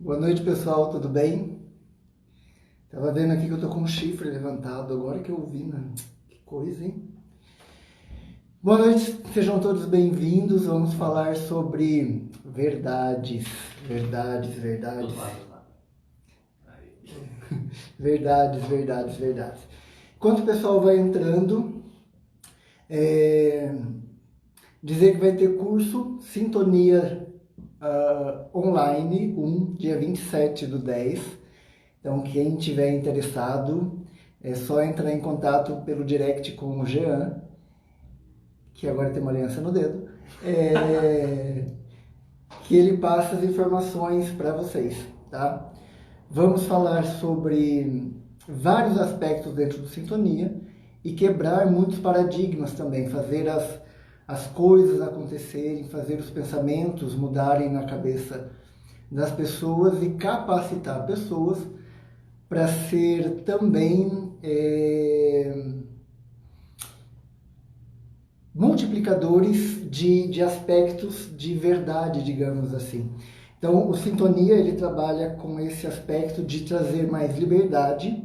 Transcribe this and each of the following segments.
Boa noite, pessoal, tudo bem? Tava vendo aqui que eu tô com um chifre levantado, agora que eu vi, né? Que coisa, hein? Boa noite, sejam todos bem-vindos. Vamos falar sobre verdades. Enquanto o pessoal vai entrando, dizer que vai ter curso Sintonia online, dia 27/10. Então, quem tiver interessado, é só entrar em contato pelo direct com o Jean, que agora tem uma aliança no dedo, que ele passa as informações para vocês, tá? Vamos falar sobre vários aspectos dentro do Sintonia e quebrar muitos paradigmas também, fazer as coisas acontecerem, fazer os pensamentos mudarem na cabeça das pessoas e capacitar pessoas para ser também multiplicadores de aspectos de verdade, digamos assim. Então, o Sintonia, ele trabalha com esse aspecto de trazer mais liberdade,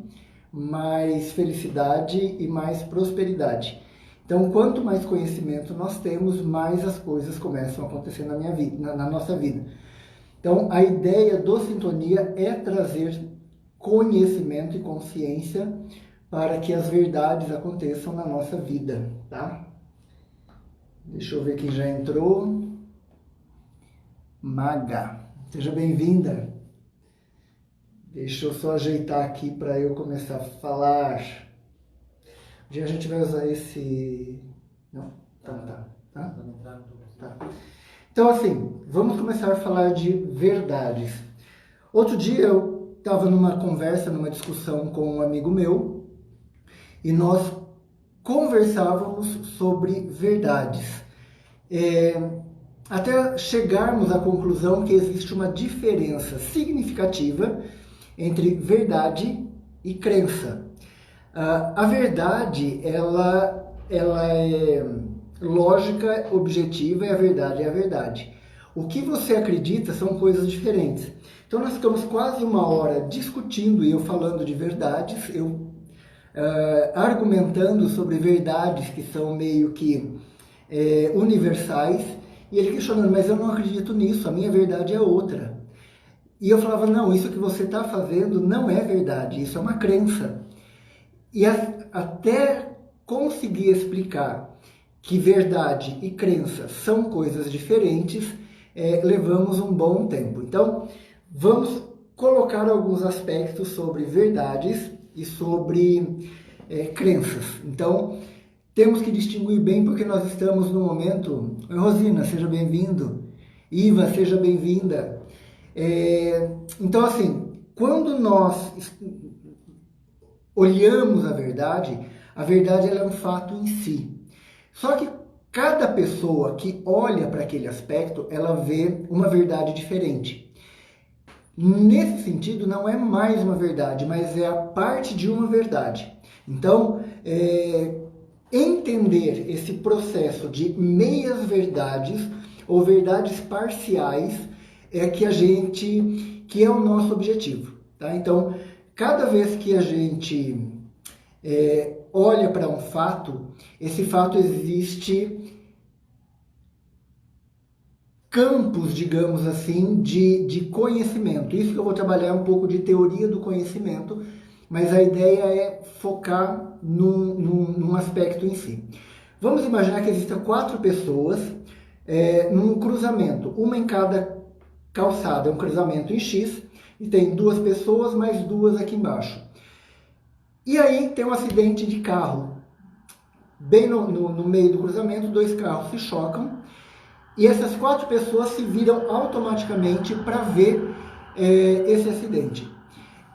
mais felicidade e mais prosperidade. Então, quanto mais conhecimento nós temos, mais as coisas começam a acontecer na minha vida, na nossa vida. Então, a ideia do Sintonia é trazer conhecimento e consciência para que as verdades aconteçam na nossa vida, tá? Deixa eu ver quem já entrou. Maga, seja bem-vinda. Deixa eu só ajeitar aqui para eu começar a falar. Hoje a gente vai usar esse... Não? Tá. Então, assim, vamos começar a falar de verdades. Outro dia eu estava numa conversa, numa discussão com um amigo meu, e nós conversávamos sobre verdades. Até chegarmos à conclusão que existe uma diferença significativa entre verdade e crença. A verdade, ela é lógica, objetiva, e a verdade é a verdade. O que você acredita são coisas diferentes. Então nós ficamos quase uma hora discutindo e eu falando de verdades, eu argumentando sobre verdades que são meio que universais, e ele questionando, mas eu não acredito nisso, a minha verdade é outra. E eu falava, não, isso que você está fazendo não é verdade, isso é uma crença. E até conseguir explicar que verdade e crença são coisas diferentes, levamos um bom tempo. Então, vamos colocar alguns aspectos sobre verdades e sobre crenças. Então, temos que distinguir bem porque nós estamos no momento... Oi, Rosina, seja bem-vindo. Iva, seja bem-vinda. Então, assim, quando nós olhamos a verdade ela é um fato em si. Só que cada pessoa que olha para aquele aspecto, ela vê uma verdade diferente. Nesse sentido, não é mais uma verdade, mas é a parte de uma verdade. Então, entender esse processo de meias verdades ou verdades parciais que é o nosso objetivo, tá? Então, cada vez que a gente olha para um fato, esse fato existe campos, digamos assim, de conhecimento. Isso que eu vou trabalhar um pouco de teoria do conhecimento, mas a ideia é focar num aspecto em si. Vamos imaginar que existam 4 pessoas num cruzamento, uma em cada calçada, é um cruzamento em X, e tem 2 pessoas mais 2 aqui embaixo. E aí tem um acidente de carro. Bem no meio do cruzamento, 2 carros se chocam, e essas 4 pessoas se viram automaticamente para ver esse acidente.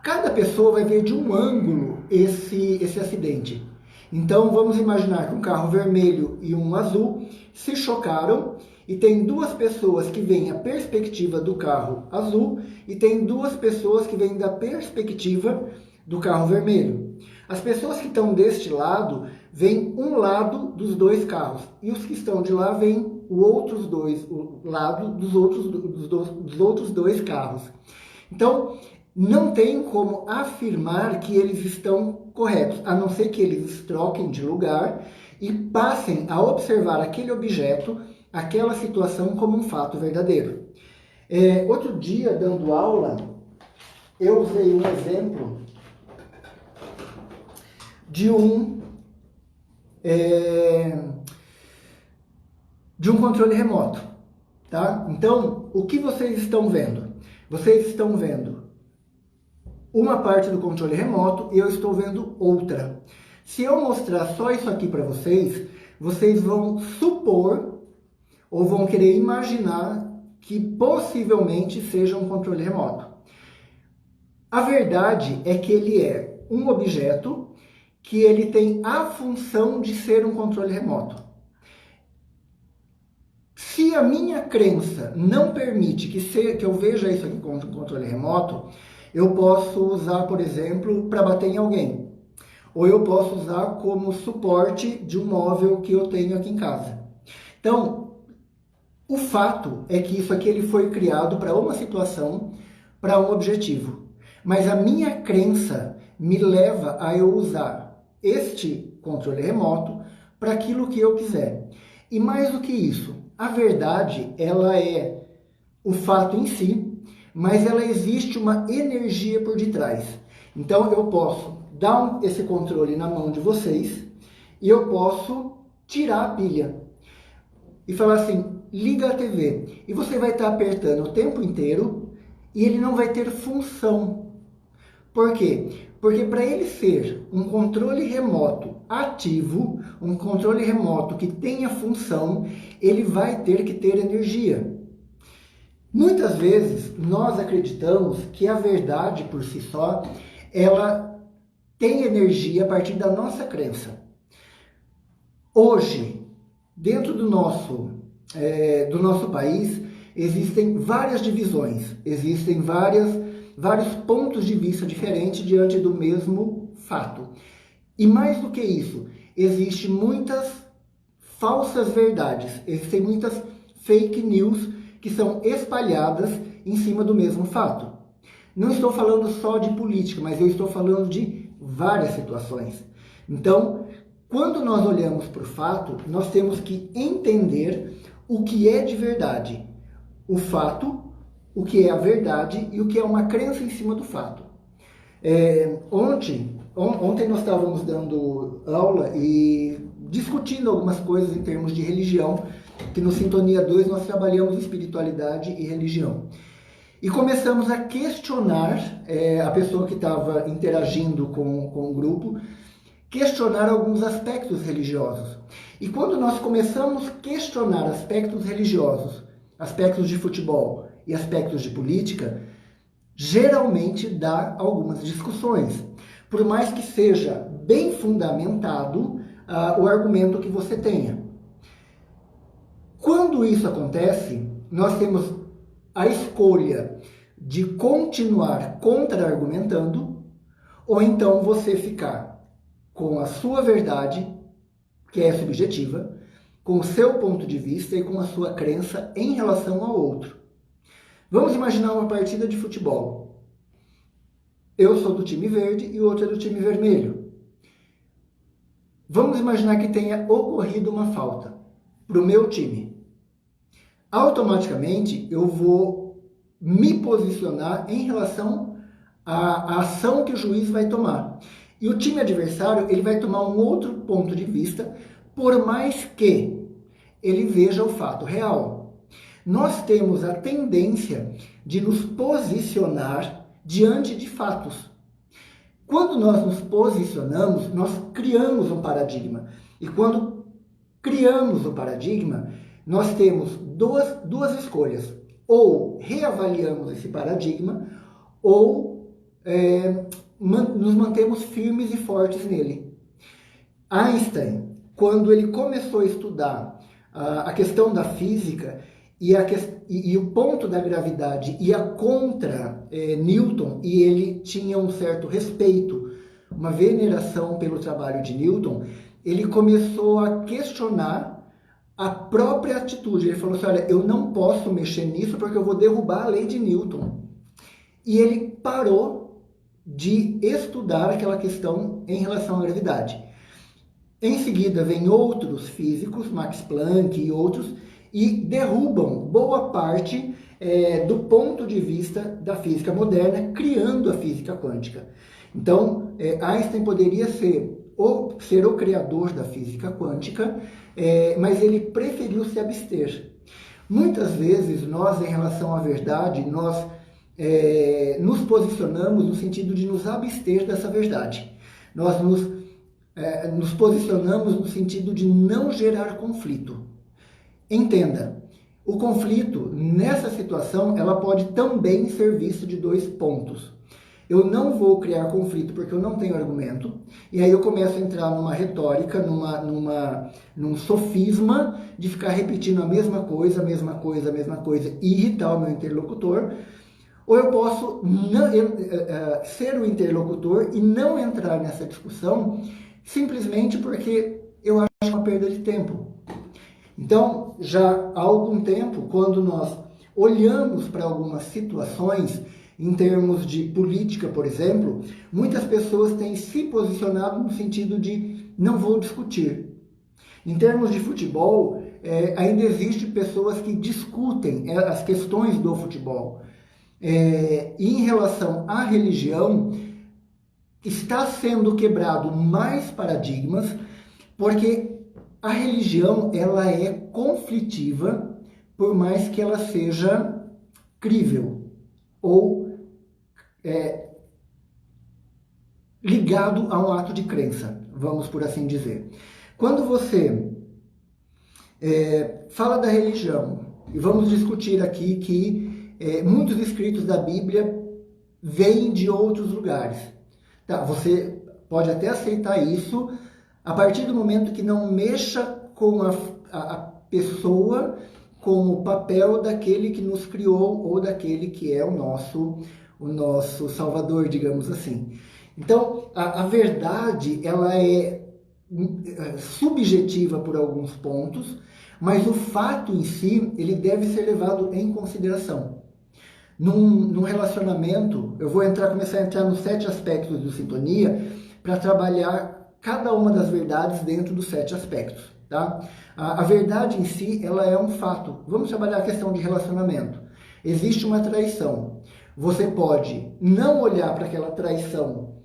Cada pessoa vai ver de um ângulo esse acidente. Então vamos imaginar que um carro vermelho e um azul se chocaram e tem 2 pessoas que veem a perspectiva do carro azul e tem 2 pessoas que veem da perspectiva do carro vermelho. As pessoas que estão deste lado veem um lado dos 2 carros e os que estão de lá veem o lado dos outros 2 carros. Então, não tem como afirmar que eles estão corretos, a não ser que eles troquem de lugar e passem a observar aquele objeto, aquela situação como um fato verdadeiro. Outro dia, dando aula, eu usei um exemplo de um controle remoto, tá? Então, o que vocês estão vendo? Vocês estão vendo uma parte do controle remoto e eu estou vendo outra. Se eu mostrar só isso aqui para vocês, vocês vão supor ou vão querer imaginar que possivelmente seja um controle remoto. A verdade é que ele é um objeto que ele tem a função de ser um controle remoto. Se a minha crença não permite que eu veja isso aqui como um controle remoto, eu posso usar, por exemplo, para bater em alguém. Ou eu posso usar como suporte de um móvel que eu tenho aqui em casa. Então, o fato é que isso aqui ele foi criado para uma situação, para um objetivo. Mas a minha crença me leva a eu usar este controle remoto para aquilo que eu quiser. E mais do que isso, a verdade, ela é o fato em si, mas ela existe uma energia por detrás. Então eu posso dar esse controle na mão de vocês e eu posso tirar a pilha e falar assim, liga a TV. E você vai estar apertando o tempo inteiro e ele não vai ter função. Por quê? Porque para ele ser um controle remoto ativo, um controle remoto que tenha função, ele vai ter que ter energia. Muitas vezes nós acreditamos que a verdade por si só, ela tem energia a partir da nossa crença. Hoje, dentro do nosso país, existem várias divisões, existem vários pontos de vista diferentes diante do mesmo fato. E mais do que isso, existem muitas falsas verdades, existem muitas fake news que são espalhadas em cima do mesmo fato. Não estou falando só de política, mas eu estou falando de várias situações. Então, quando nós olhamos para o fato, nós temos que entender o que é de verdade. O fato, o que é a verdade e o que é uma crença em cima do fato. Ontem nós estávamos dando aula e discutindo algumas coisas em termos de religião, que no Sintonia 2 nós trabalhamos espiritualidade e religião. E começamos a questionar, a pessoa que estava interagindo com o grupo, questionar alguns aspectos religiosos. E quando nós começamos a questionar aspectos religiosos, aspectos de futebol e aspectos de política, geralmente dá algumas discussões. Por mais que seja bem fundamentado o argumento que você tenha. Quando isso acontece, nós temos a escolha de continuar contra-argumentando ou então você ficar com a sua verdade, que é subjetiva, com o seu ponto de vista e com a sua crença em relação ao outro. Vamos imaginar uma partida de futebol. Eu sou do time verde e o outro é do time vermelho. Vamos imaginar que tenha ocorrido uma falta para o meu time. Automaticamente eu vou me posicionar em relação à ação que o juiz vai tomar. E o time adversário ele vai tomar um outro ponto de vista, por mais que ele veja o fato real. Nós temos a tendência de nos posicionar diante de fatos. Quando nós nos posicionamos, nós criamos um paradigma. E quando criamos o paradigma, nós temos duas escolhas. Ou reavaliamos esse paradigma, ou nos mantemos firmes e fortes nele. Einstein, quando ele começou a estudar a questão da física e o ponto da gravidade ia contra Newton, e ele tinha um certo respeito, uma veneração pelo trabalho de Newton, ele começou a questionar a própria atitude. Ele falou assim, olha, eu não posso mexer nisso porque eu vou derrubar a lei de Newton. e ele parou de estudar aquela questão em relação à gravidade. Em seguida, vem outros físicos, Max Planck e outros, e derrubam boa parte do ponto de vista da física moderna, criando a física quântica. Então, Einstein poderia ser o criador da física quântica, mas ele preferiu se abster. Muitas vezes, nós, em relação à verdade, nós nos posicionamos no sentido de nos abster dessa verdade. Nós nos posicionamos no sentido de não gerar conflito. Entenda, o conflito, nessa situação, ela pode também ser visto de dois pontos. Eu não vou criar conflito porque eu não tenho argumento, e aí eu começo a entrar numa retórica, num sofisma de ficar repetindo a mesma coisa, e irritar o meu interlocutor, ou eu posso ser o interlocutor e não entrar nessa discussão simplesmente porque eu acho uma perda de tempo. Então, já há algum tempo, quando nós olhamos para algumas situações, em termos de política, por exemplo, muitas pessoas têm se posicionado no sentido de não vou discutir. Em termos de futebol, ainda existem pessoas que discutem as questões do futebol. E em relação à religião, está sendo quebrado mais paradigmas, porque a religião ela é conflitiva, por mais que ela seja crível ou ligado a um ato de crença, vamos por assim dizer. Quando você fala da religião, e vamos discutir aqui que muitos escritos da Bíblia vêm de outros lugares. Tá, você pode até aceitar isso a partir do momento que não mexa com a pessoa, com o papel daquele que nos criou ou daquele que é o nosso Salvador, digamos assim. Então, a verdade, ela é subjetiva por alguns pontos, mas o fato em si, ele deve ser levado em consideração. Num relacionamento, eu vou começar a entrar nos 7 aspectos do Sintonia para trabalhar cada uma das verdades dentro dos 7 aspectos, tá? A verdade em si, ela é um fato. Vamos trabalhar a questão de relacionamento. Existe uma traição. Você pode não olhar para aquela traição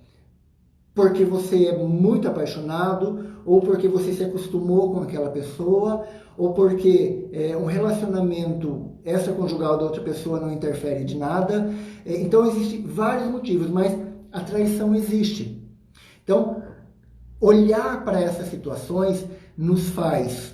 porque você é muito apaixonado, ou porque você se acostumou com aquela pessoa, ou porque um relacionamento extraconjugal da outra pessoa não interfere de nada. Então, existem vários motivos, mas a traição existe. Então, olhar para essas situações nos faz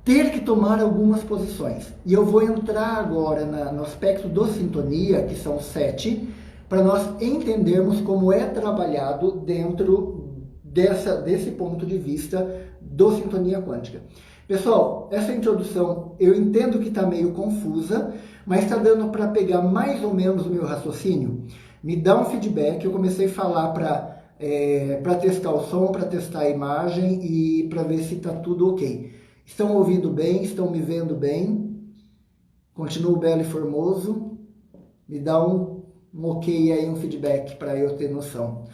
ter que tomar algumas posições. E eu vou entrar agora no aspecto do Sintonia, que são 7, para nós entendermos como é trabalhado dentro desse ponto de vista do Sintonia Quântica. Pessoal, essa introdução eu entendo que está meio confusa, mas está dando para pegar mais ou menos o meu raciocínio? Me dá um feedback. Eu comecei a falar para testar o som, para testar a imagem e para ver se está tudo ok. Estão ouvindo bem? Estão me vendo bem? Continuo belo e formoso? Me dá um ok aí, um feedback para eu ter noção.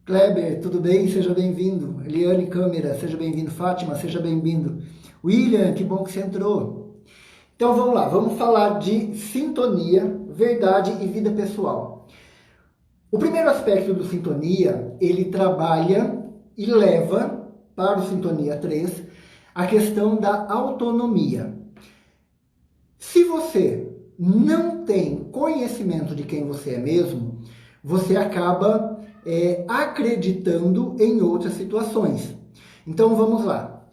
Kleber, tudo bem? Seja bem-vindo. Eliane Câmara, seja bem-vindo. Fátima, seja bem-vindo. William, que bom que você entrou. Então vamos lá, vamos falar de sintonia, verdade e vida pessoal. O primeiro aspecto do Sintonia, ele trabalha e leva para o Sintonia 3 a questão da autonomia. Se você não tem conhecimento de quem você é mesmo, você acaba acreditando em outras situações. Então vamos lá.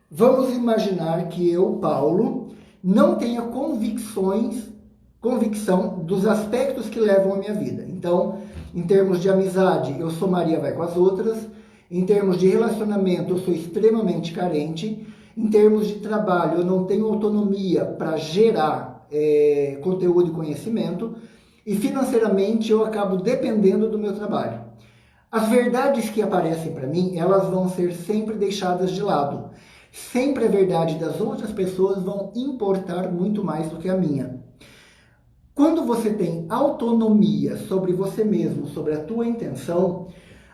Vamos imaginar que eu, Paulo, não tenha convicção dos aspectos que levam a minha vida. Então, em termos de amizade, eu sou Maria vai com as outras. Em termos de relacionamento, eu sou extremamente carente. Em termos de trabalho, eu não tenho autonomia para gerar conteúdo e conhecimento. E financeiramente, eu acabo dependendo do meu trabalho. As verdades que aparecem para mim, elas vão ser sempre deixadas de lado. Sempre a verdade das outras pessoas vão importar muito mais do que a minha. Quando você tem autonomia sobre você mesmo, sobre a tua intenção,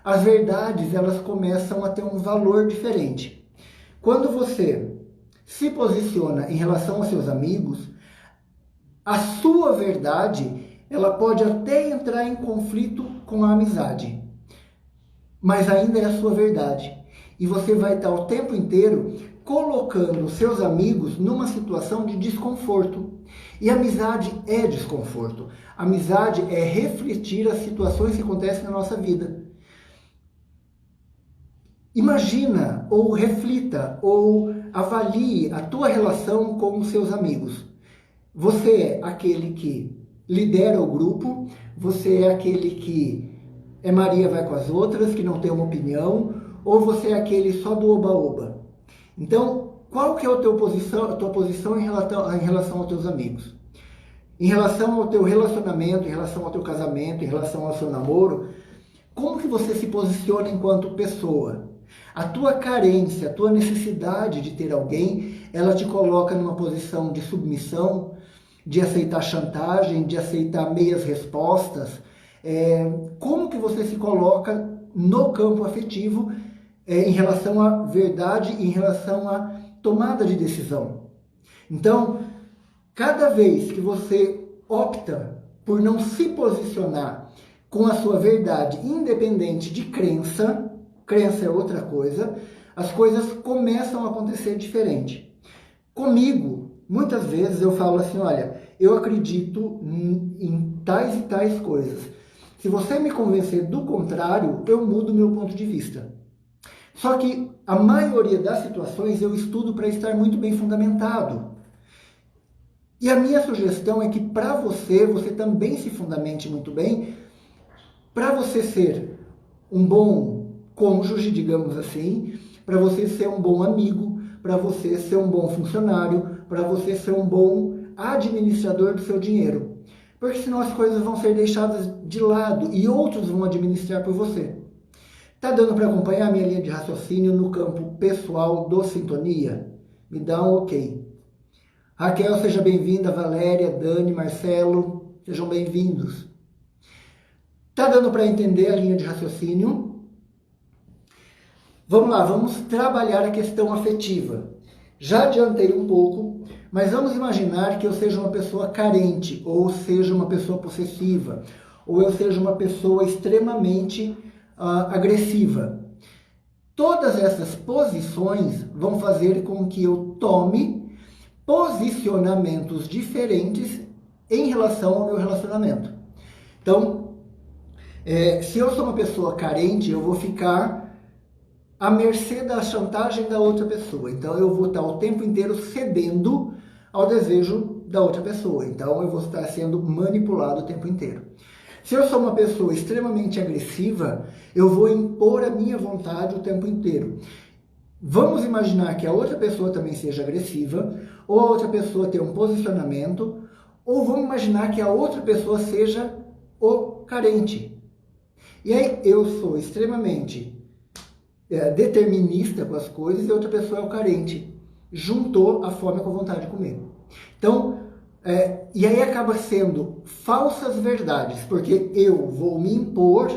as verdades elas começam a ter um valor diferente. Quando você se posiciona em relação aos seus amigos, a sua verdade ela pode até entrar em conflito com a amizade, mas ainda é a sua verdade. E você vai estar o tempo inteiro colocando os seus amigos numa situação de desconforto. E amizade é desconforto. Amizade é refletir as situações que acontecem na nossa vida. Imagina, ou reflita, ou avalie a tua relação com os seus amigos. Você é aquele que lidera o grupo, você é aquele que é Maria vai com as outras, que não tem uma opinião, ou você é aquele só do oba-oba? Então, qual que é a tua posição em relação aos teus amigos? Em relação ao teu relacionamento, em relação ao teu casamento, em relação ao seu namoro, como que você se posiciona enquanto pessoa? A tua carência, a tua necessidade de ter alguém, ela te coloca numa posição de submissão, de aceitar chantagem, de aceitar meias respostas. Como que você se coloca no campo afetivo em relação à verdade, em relação à tomada de decisão? Então, cada vez que você opta por não se posicionar com a sua verdade, independente de crença, crença é outra coisa, as coisas começam a acontecer diferente. Comigo, muitas vezes eu falo assim, olha, eu acredito em tais e tais coisas. Se você me convencer do contrário, eu mudo meu ponto de vista. Só que a maioria das situações eu estudo para estar muito bem fundamentado. E a minha sugestão é que para você também se fundamente muito bem, para você ser um bom cônjuge, digamos assim, para você ser um bom amigo, para você ser um bom funcionário, para você ser um bom administrador do seu dinheiro. Porque senão as coisas vão ser deixadas de lado e outros vão administrar por você. Tá dando para acompanhar a minha linha de raciocínio no campo pessoal do Sintonia? Me dá um ok. Raquel, seja bem-vinda. Valéria, Dani, Marcelo, sejam bem-vindos. Tá dando para entender a linha de raciocínio? Vamos lá, vamos trabalhar a questão afetiva. Já adiantei um pouco, mas vamos imaginar que eu seja uma pessoa carente, ou seja uma pessoa possessiva, ou eu seja uma pessoa extremamente agressiva. Todas essas posições vão fazer com que eu tome posicionamentos diferentes em relação ao meu relacionamento. Então, se eu sou uma pessoa carente, eu vou ficar à mercê da chantagem da outra pessoa. Então, eu vou estar o tempo inteiro cedendo ao desejo da outra pessoa. Então, eu vou estar sendo manipulado o tempo inteiro. Se eu sou uma pessoa extremamente agressiva, eu vou impor a minha vontade o tempo inteiro. Vamos imaginar que a outra pessoa também seja agressiva, ou a outra pessoa tenha um posicionamento, ou vamos imaginar que a outra pessoa seja o carente. E aí eu sou extremamente determinista com as coisas e a outra pessoa é o carente. Juntou a fome com a vontade de comer. Então, e aí acaba sendo falsas verdades, porque eu vou me impor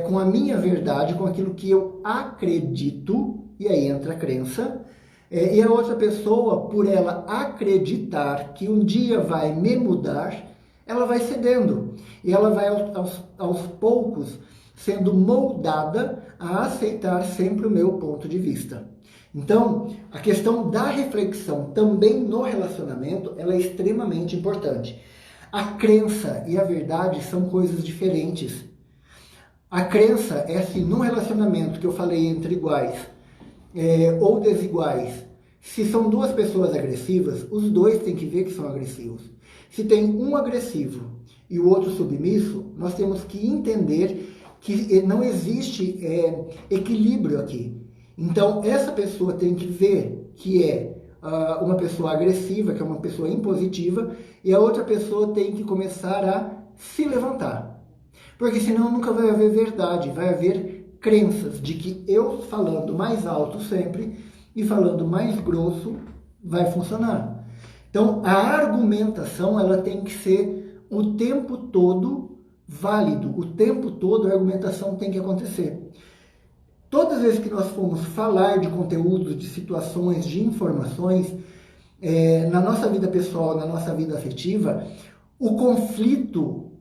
com a minha verdade, com aquilo que eu acredito, e aí entra a crença, e a outra pessoa, por ela acreditar que um dia vai me mudar, ela vai cedendo, e ela vai aos poucos sendo moldada a aceitar sempre o meu ponto de vista. Então, a questão da reflexão também no relacionamento, ela é extremamente importante. A crença e a verdade são coisas diferentes. A crença é assim, num relacionamento que eu falei entre iguais ou desiguais, se são duas pessoas agressivas, os dois têm que ver que são agressivos. Se tem um agressivo e o outro submisso, nós temos que entender que não existe equilíbrio aqui. Então, essa pessoa tem que ver que é uma pessoa agressiva, que é uma pessoa impositiva, e a outra pessoa tem que começar a se levantar. Porque senão nunca vai haver verdade, vai haver crenças de que eu falando mais alto sempre e falando mais grosso vai funcionar. Então, a argumentação ela tem que ser o tempo todo válido, o tempo todo a argumentação tem que acontecer. Todas as vezes que nós formos falar de conteúdos, de situações, de informações, na nossa vida pessoal, na nossa vida afetiva, o conflito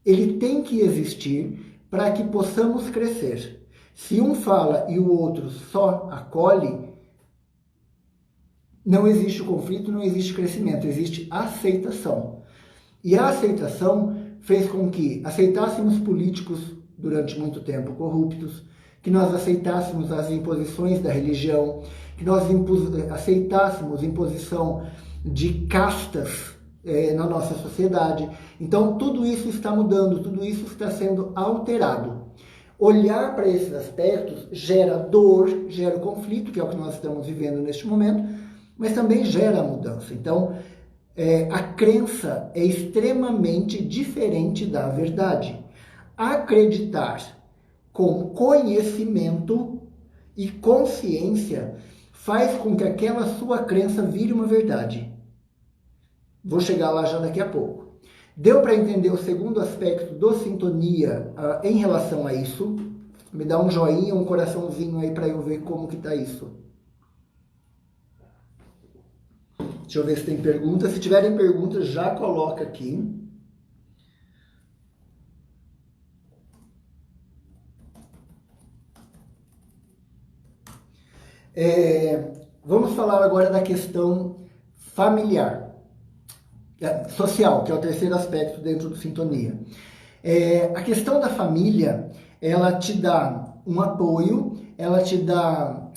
ele tem que existir para que possamos crescer. Se um fala e o outro só acolhe, não existe o conflito, não existe crescimento, existe aceitação. E a aceitação fez com que aceitássemos políticos durante muito tempo corruptos, que nós aceitássemos as imposições da religião, que nós aceitássemos imposição de castas na nossa sociedade. Então, tudo isso está mudando, tudo isso está sendo alterado. Olhar para esses aspectos gera dor, gera conflito, que é o que nós estamos vivendo neste momento, mas também gera mudança. Então, a crença é extremamente diferente da verdade. Acreditar com conhecimento e consciência faz com que aquela sua crença vire uma verdade. Vou chegar lá já daqui a pouco. Deu para entender o segundo aspecto do sintonia em relação a isso? Me dá um joinha, um coraçãozinho aí para eu ver como que tá isso. Deixa eu ver se tem perguntas. Se tiverem perguntas, já coloca aqui. Vamos falar agora da questão familiar, social, que é o terceiro aspecto dentro do sintonia. A questão da família, ela te dá um apoio, ela te dá,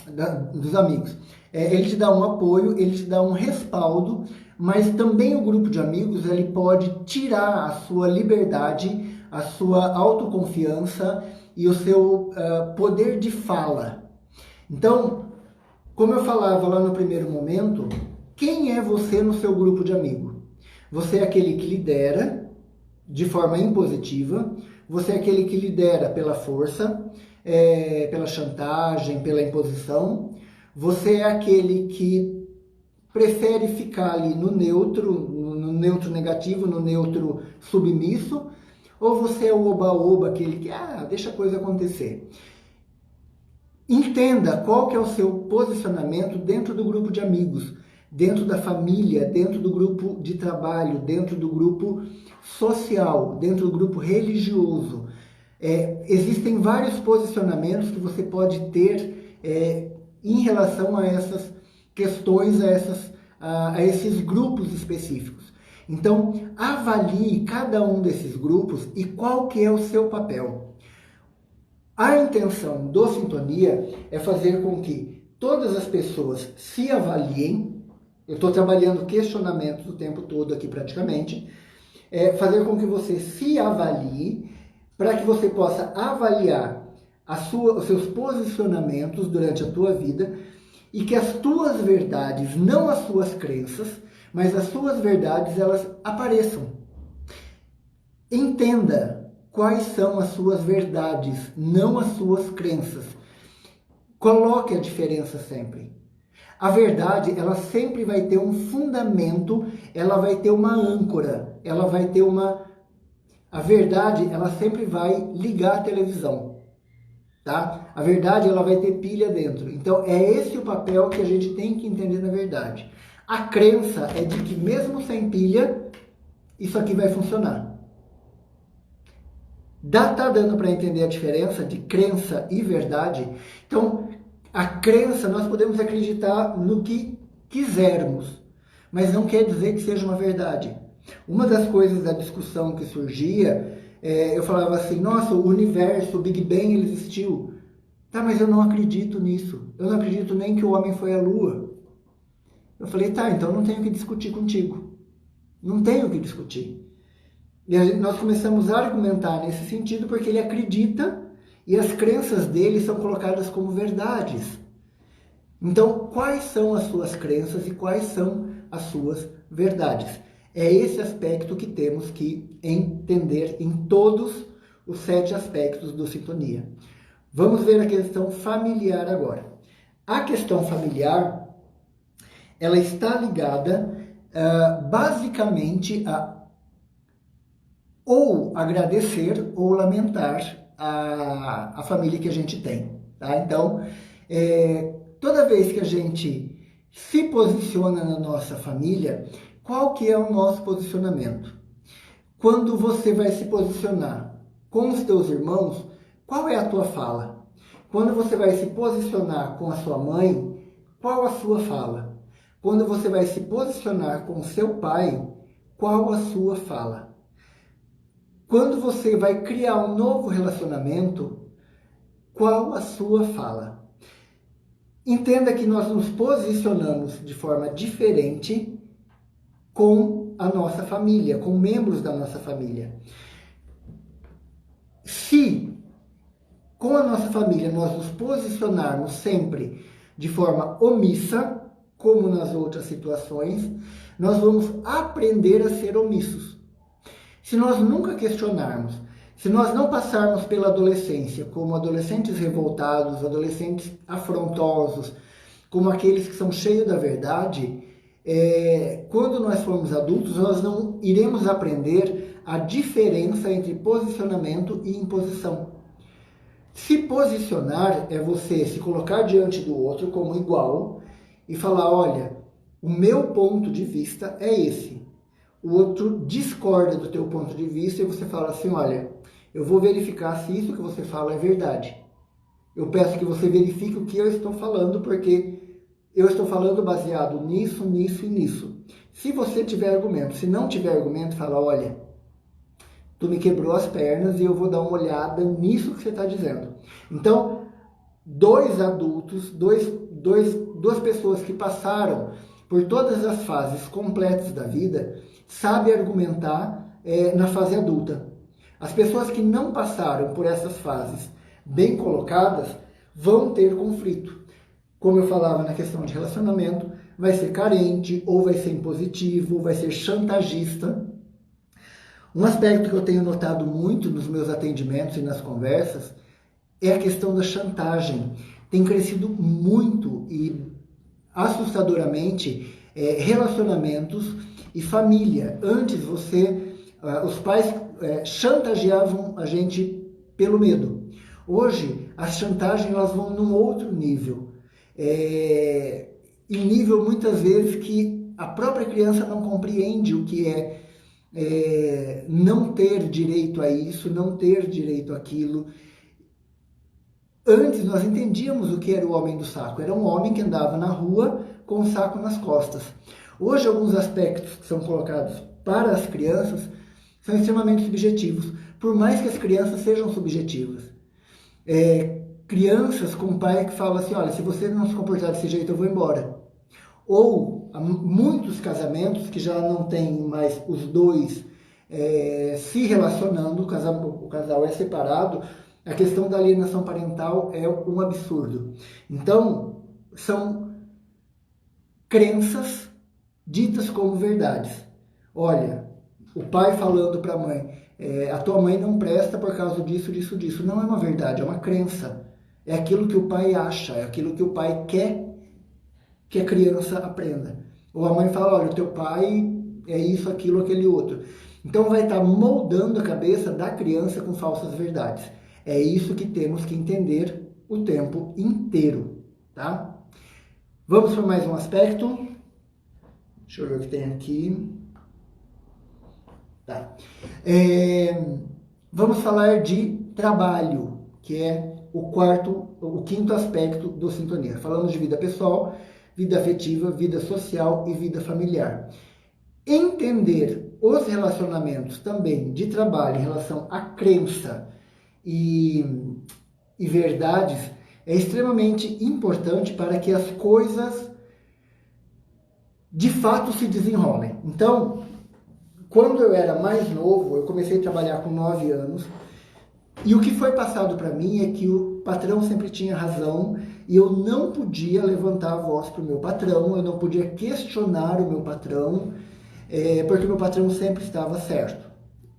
dos amigos, ele te dá um apoio, ele te dá um respaldo, mas também o grupo de amigos, ele pode tirar a sua liberdade, a sua autoconfiança e o seu poder de fala. Então, como eu falava lá no primeiro momento, quem é você no seu grupo de amigos? Você é aquele que lidera de forma impositiva, você é aquele que lidera pela força, pela chantagem, pela imposição, você é aquele que prefere ficar ali no neutro negativo, no neutro submisso, ou você é o oba-oba, aquele que deixa a coisa acontecer. Entenda qual que é o seu posicionamento dentro do grupo de amigos, dentro da família, dentro do grupo de trabalho, dentro do grupo social, dentro do grupo religioso. Existem vários posicionamentos que você pode ter em relação a essas questões, a esses grupos específicos. Então, avalie cada um desses grupos e qual que é o seu papel. A intenção do Sintonia é fazer com que todas as pessoas se avaliem. Eu estou trabalhando questionamentos o tempo todo aqui praticamente. Fazer com que você se avalie para que você possa avaliar os seus posicionamentos durante a tua vida e que as tuas verdades, não as suas crenças, mas as suas verdades, elas apareçam. Entenda quais são as suas verdades, não as suas crenças. Coloque a diferença sempre. A verdade, ela sempre vai ter um fundamento, ela vai ter uma âncora, ela vai ter uma... A verdade, ela sempre vai ligar a televisão, tá? A verdade, ela vai ter pilha dentro. Então, é esse o papel que a gente tem que entender na verdade. A crença é de que mesmo sem pilha, isso aqui vai funcionar. Tá dando para entender a diferença de crença e verdade? Então, a crença, nós podemos acreditar no que quisermos, mas não quer dizer que seja uma verdade. Uma das coisas da discussão que surgia, eu falava assim, nossa, o universo, o Big Bang, ele existiu. Tá, mas eu não acredito nisso. Eu não acredito nem que o homem foi à Lua. Eu falei, tá, então não tenho que discutir contigo. Não tenho que discutir. E nós começamos a argumentar nesse sentido porque ele acredita e as crenças dele são colocadas como verdades. Então, quais são as suas crenças e quais são as suas verdades? É esse aspecto que temos que entender em todos os 7 aspectos do Sintonia. Vamos ver a questão familiar agora. A questão familiar, ela está ligada basicamente ou agradecer ou lamentar a família que a gente tem, tá? Então, toda vez que a gente se posiciona na nossa família, qual que é o nosso posicionamento? Quando você vai se posicionar com os teus irmãos, qual é a tua fala? Quando você vai se posicionar com a sua mãe, qual a sua fala? Quando você vai se posicionar com o seu pai, qual a sua fala? Quando você vai criar um novo relacionamento, qual a sua fala? Entenda que nós nos posicionamos de forma diferente com a nossa família, com membros da nossa família. Se com a nossa família nós nos posicionarmos sempre de forma omissa, como nas outras situações, nós vamos aprender a ser omissos. Se nós nunca questionarmos, se nós não passarmos pela adolescência como adolescentes revoltados, adolescentes afrontosos, como aqueles que são cheios da verdade, quando nós formos adultos, nós não iremos aprender a diferença entre posicionamento e imposição. Se posicionar é você se colocar diante do outro como igual e falar, olha, o meu ponto de vista é esse. O outro discorda do teu ponto de vista e você fala assim, olha, eu vou verificar se isso que você fala é verdade. Eu peço que você verifique o que eu estou falando, porque eu estou falando baseado nisso, nisso e nisso. Se você tiver argumento, se não tiver argumento, fala, olha, tu me quebrou as pernas e eu vou dar uma olhada nisso que você está dizendo. Então, dois adultos, duas pessoas que passaram por todas as fases completas da vida, sabem argumentar na fase adulta. As pessoas que não passaram por essas fases bem colocadas vão ter conflito. Como eu falava na questão de relacionamento, vai ser carente, ou vai ser impositivo, ou vai ser chantagista. Um aspecto que eu tenho notado muito nos meus atendimentos e nas conversas é a questão da chantagem. Tem crescido muito e assustadoramente relacionamentos e família. Antes os pais chantageavam a gente pelo medo. Hoje as chantagens elas vão num outro nível. Em nível muitas vezes que a própria criança não compreende o que não ter direito a isso, não ter direito àquilo. Antes nós entendíamos o que era o homem do saco. Era um homem que andava na rua com um saco nas costas. Hoje alguns aspectos que são colocados para as crianças são extremamente subjetivos, por mais que as crianças sejam subjetivas. Crianças com pai que fala assim, olha, se você não se comportar desse jeito eu vou embora. Ou muitos casamentos que já não tem mais os dois se relacionando, o casal é separado, a questão da alienação parental é um absurdo. Então, são crenças ditas como verdades. Olha, o pai falando para a mãe, a tua mãe não presta por causa disso, disso, disso. Não é uma verdade, é uma crença. É aquilo que o pai acha, é aquilo que o pai quer que a criança aprenda. Ou a mãe fala, olha, o teu pai é isso, aquilo, aquele outro. Então vai estar moldando a cabeça da criança com falsas verdades. É isso que temos que entender o tempo inteiro, tá? Vamos para mais um aspecto. Deixa eu ver o que tem aqui. Tá. Vamos falar de trabalho, que é o quinto aspecto do Sintonia. Falamos de vida pessoal, vida afetiva, vida social e vida familiar. Entender os relacionamentos também de trabalho em relação à crença e verdades é extremamente importante para que as coisas de fato se desenrolem. Então, quando eu era mais novo, eu comecei a trabalhar com 9 anos, e o que foi passado para mim é que o patrão sempre tinha razão e eu não podia levantar a voz para o meu patrão, eu não podia questionar o meu patrão, porque o meu patrão sempre estava certo.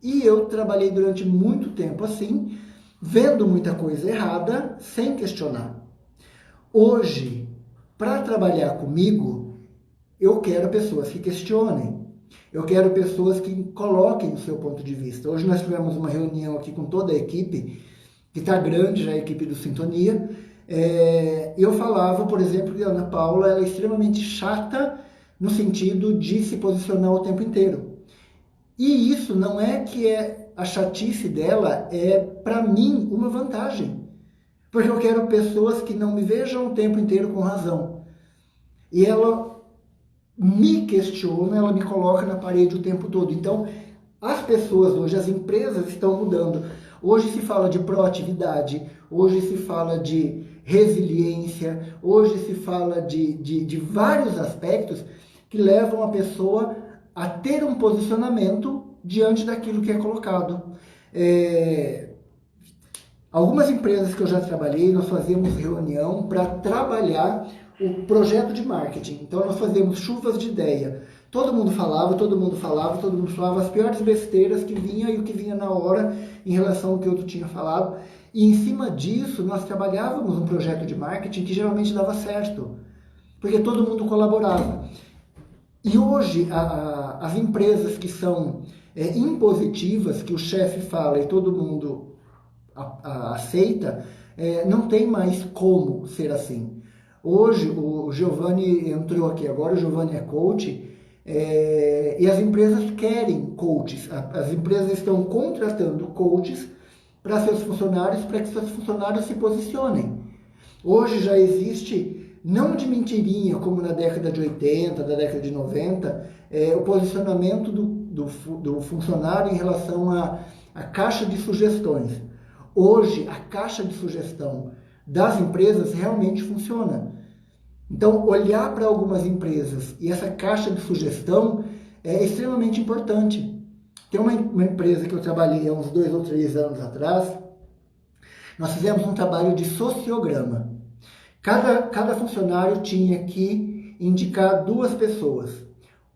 E eu trabalhei durante muito tempo assim, vendo muita coisa errada, sem questionar. Hoje, para trabalhar comigo, eu quero pessoas que questionem. Eu quero pessoas que coloquem o seu ponto de vista. Hoje nós tivemos uma reunião aqui com toda a equipe, que está grande já, a equipe do Sintonia. Eu falava, por exemplo, que a Ana Paula ela é extremamente chata no sentido de se posicionar o tempo inteiro. E isso não é que a chatice dela é, para mim, uma vantagem. Porque eu quero pessoas que não me vejam o tempo inteiro com razão. E ela me questiona, ela me coloca na parede o tempo todo. Então, as pessoas hoje, as empresas estão mudando. Hoje se fala de proatividade, hoje se fala de resiliência, hoje se fala de vários aspectos que levam a pessoa a ter um posicionamento diante daquilo que é colocado. Algumas empresas que eu já trabalhei, nós fazemos reunião para trabalhar o projeto de marketing. Então nós fazemos chuvas de ideia. Todo mundo falava as piores besteiras que vinha e o que vinha na hora em relação ao que o outro tinha falado. E em cima disso nós trabalhávamos um projeto de marketing que geralmente dava certo, porque todo mundo colaborava. E hoje as empresas que são impositivas, que o chefe fala e todo mundo aceita, não tem mais como ser assim. Hoje o Giovanni entrou aqui agora, o Giovanni é coach, e as empresas querem coaches, as empresas estão contratando coaches para seus funcionários, para que seus funcionários se posicionem. Hoje já existe, não de mentirinha, como na década de 80, da década de 90, o posicionamento do funcionário em relação à caixa de sugestões. Hoje, a caixa de sugestão das empresas realmente funciona. Então, olhar para algumas empresas e essa caixa de sugestão é extremamente importante. Tem uma empresa que eu trabalhei há uns 2 ou 3 anos atrás, nós fizemos um trabalho de sociograma. Cada funcionário tinha que indicar 2 pessoas.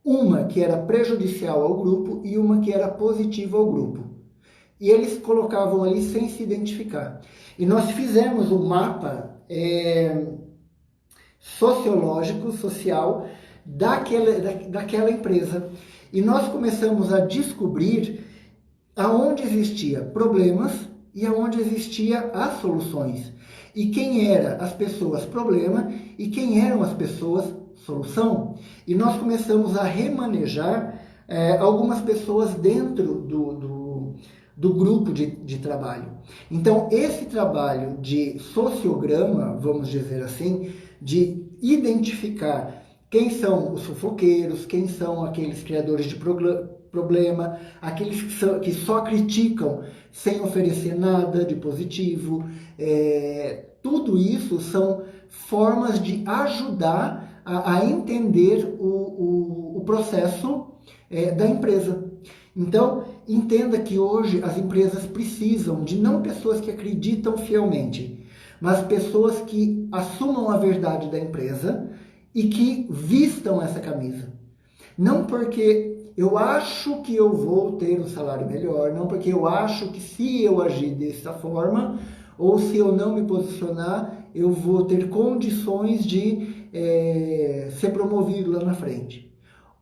Uma que era prejudicial ao grupo e uma que era positiva ao grupo. E eles colocavam ali sem se identificar. E nós fizemos um mapa sociológico, social, daquela empresa. E nós começamos a descobrir aonde existia problemas e aonde existia as soluções. E quem eram as pessoas problema e quem eram as pessoas solução. E nós começamos a remanejar algumas pessoas dentro do grupo de trabalho. Então, esse trabalho de sociograma, vamos dizer assim, de identificar quem são os fofoqueiros, quem são aqueles criadores de problema, aqueles que só criticam sem oferecer nada de positivo, tudo isso são formas de ajudar a entender o processo da empresa. Então, entenda que hoje as empresas precisam de não pessoas que acreditam fielmente, mas pessoas que assumam a verdade da empresa e que vistam essa camisa. Não porque eu acho que eu vou ter um salário melhor, não porque eu acho que se eu agir dessa forma, ou se eu não me posicionar, eu vou ter condições de ser promovido lá na frente.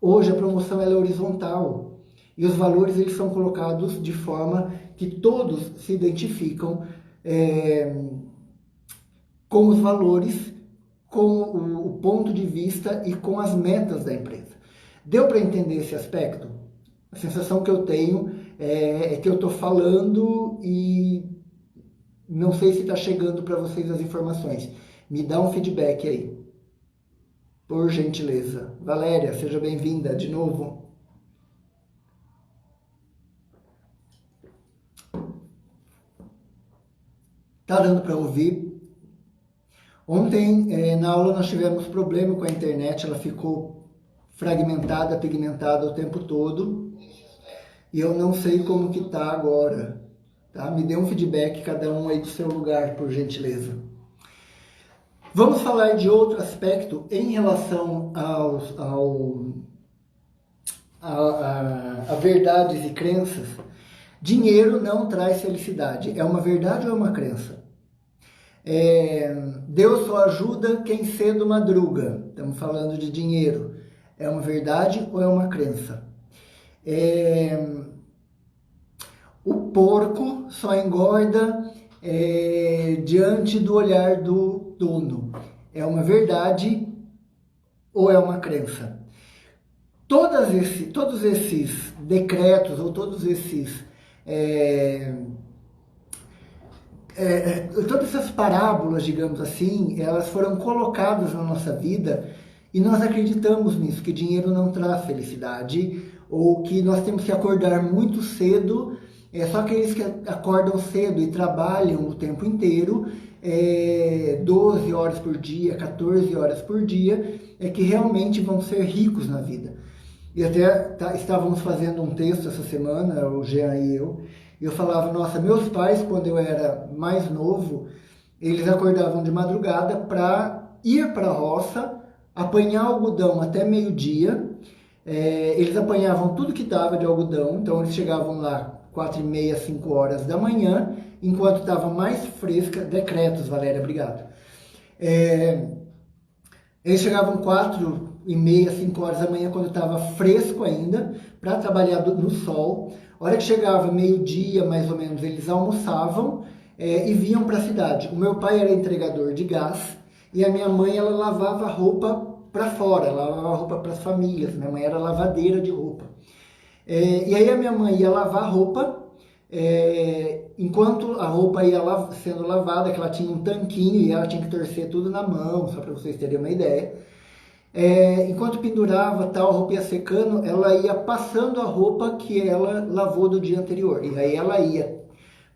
Hoje a promoção ela é horizontal. E os valores eles são colocados de forma que todos se identificam com os valores, com o ponto de vista e com as metas da empresa. Deu para entender esse aspecto? A sensação que eu tenho é que eu estou falando e não sei se está chegando para vocês as informações. Me dá um feedback aí, por gentileza. Valéria, seja bem-vinda de novo. Tá dando para ouvir? Ontem, na aula, nós tivemos problema com a internet, ela ficou fragmentada, pigmentada o tempo todo, e eu não sei como que tá agora, tá? Me dê um feedback, cada um aí do seu lugar, por gentileza. Vamos falar de outro aspecto em relação a verdades e crenças. Dinheiro não traz felicidade. É uma verdade ou é uma crença? Deus só ajuda quem cedo madruga. Estamos falando de dinheiro. É uma verdade ou é uma crença? O porco só engorda diante do olhar do dono. É uma verdade ou é uma crença? Todos esses decretos ou todas essas parábolas, digamos assim, elas foram colocadas na nossa vida e nós acreditamos nisso, que dinheiro não traz felicidade ou que nós temos que acordar muito cedo. Só aqueles que acordam cedo e trabalham o tempo inteiro, 12 horas por dia, 14 horas por dia, é que realmente vão ser ricos na vida. E até estávamos fazendo um texto essa semana, o Jean e eu falava, nossa, meus pais, quando eu era mais novo, eles acordavam de madrugada para ir para a roça, apanhar algodão até meio-dia. Eles apanhavam tudo que dava de algodão, então eles chegavam lá 4h30, 5 horas da manhã, enquanto estava mais fresca. Decretos, Valéria, obrigado. Eles chegavam 4h30, 5 horas da manhã, quando estava fresco ainda, para trabalhar no sol. A hora que chegava meio-dia, mais ou menos, eles almoçavam e vinham para a cidade. O meu pai era entregador de gás e a minha mãe, ela lavava roupa para fora, ela lavava roupa para as famílias. Minha mãe era lavadeira de roupa. E aí a minha mãe ia lavar roupa, enquanto a roupa ia sendo lavada, que ela tinha um tanquinho e ela tinha que torcer tudo na mão, só para vocês terem uma ideia. Enquanto pendurava, tal, a roupa ia secando, ela ia passando a roupa que ela lavou do dia anterior. E aí ela ia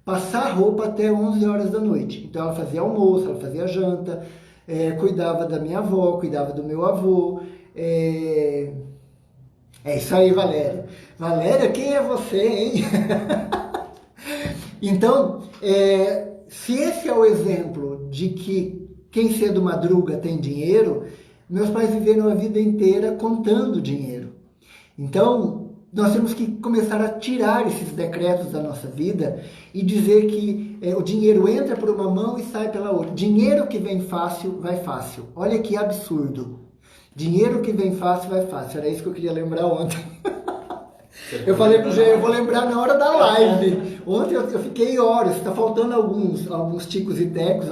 passar a roupa até 11 horas da noite. Então ela fazia almoço, ela fazia janta, cuidava da minha avó, cuidava do meu avô. É isso aí, Valéria. Valéria, quem é você, hein? Então, se esse é o exemplo de que quem cedo madruga tem dinheiro, meus pais viveram a vida inteira contando dinheiro. Então, nós temos que começar a tirar esses decretos da nossa vida e dizer que o dinheiro entra por uma mão e sai pela outra. Dinheiro que vem fácil, vai fácil. Olha que absurdo. Dinheiro que vem fácil, vai fácil. Era isso que eu queria lembrar ontem. Eu falei pro Gê, eu vou lembrar na hora da live. Ontem eu fiquei horas, está faltando alguns ticos e tecos,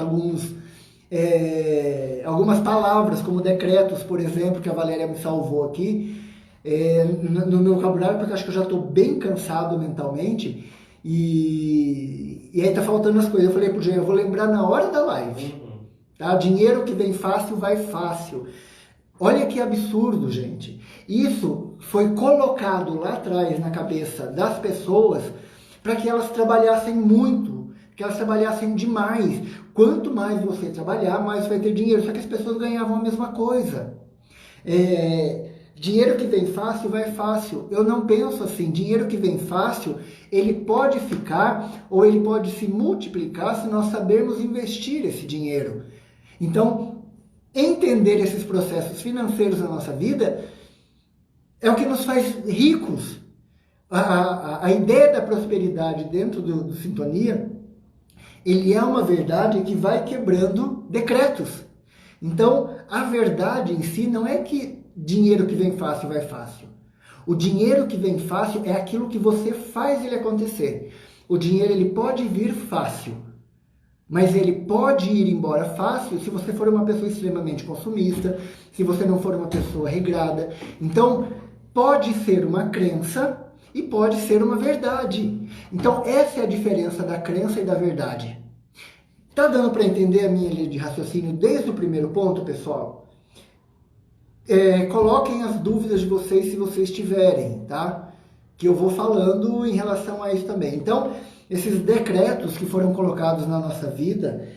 algumas palavras, como decretos, por exemplo, que a Valéria me salvou aqui, no meu vocabulário, porque acho que eu já estou bem cansado mentalmente, e aí tá faltando as coisas. Eu falei pro Gê, eu vou lembrar na hora da live. Tá? Dinheiro que vem fácil, vai fácil. Olha que absurdo, gente. Isso foi colocado lá atrás na cabeça das pessoas para que elas trabalhassem muito, que elas trabalhassem demais. Quanto mais você trabalhar, mais você vai ter dinheiro. Só que as pessoas ganhavam a mesma coisa. Dinheiro que vem fácil, vai fácil. Eu não penso assim. Dinheiro que vem fácil, ele pode ficar ou ele pode se multiplicar se nós sabermos investir esse dinheiro. Então, entender esses processos financeiros na nossa vida é o que nos faz ricos. A ideia da prosperidade dentro do Sintonia, ele é uma verdade que vai quebrando decretos. Então, a verdade em si não é que dinheiro que vem fácil vai fácil. O dinheiro que vem fácil é aquilo que você faz ele acontecer. O dinheiro ele pode vir fácil, mas ele pode ir embora fácil se você for uma pessoa extremamente consumista, se você não for uma pessoa regrada. Então, pode ser uma crença e pode ser uma verdade. Então, essa é a diferença da crença e da verdade. Tá dando para entender a minha linha de raciocínio desde o primeiro ponto, pessoal? Coloquem as dúvidas de vocês se vocês tiverem, tá? Que eu vou falando em relação a isso também. Então, esses decretos que foram colocados na nossa vida,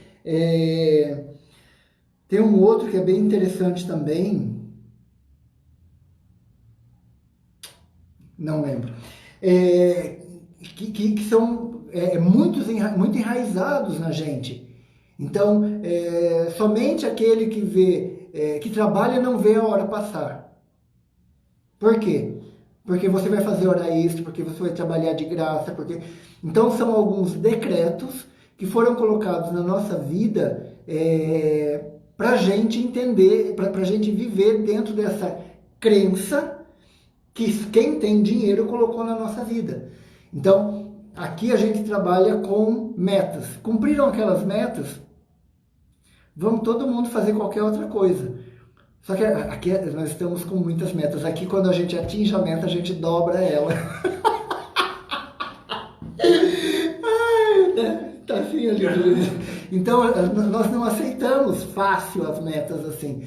tem um outro que é bem interessante também, não lembro, que são muito enraizados na gente. Então, somente aquele que trabalha não vê a hora passar. Por quê? Porque você vai fazer hora extra, porque você vai trabalhar de graça, Então, são alguns decretos que foram colocados na nossa vida para a gente entender, para a gente viver dentro dessa crença que quem tem dinheiro colocou na nossa vida. Então, aqui a gente trabalha com metas. Cumpriram aquelas metas? Vamos todo mundo fazer qualquer outra coisa. Só que aqui nós estamos com muitas metas. Aqui, quando a gente atinge a meta, a gente dobra ela. Tá assim ali. Então, nós não aceitamos fácil as metas assim.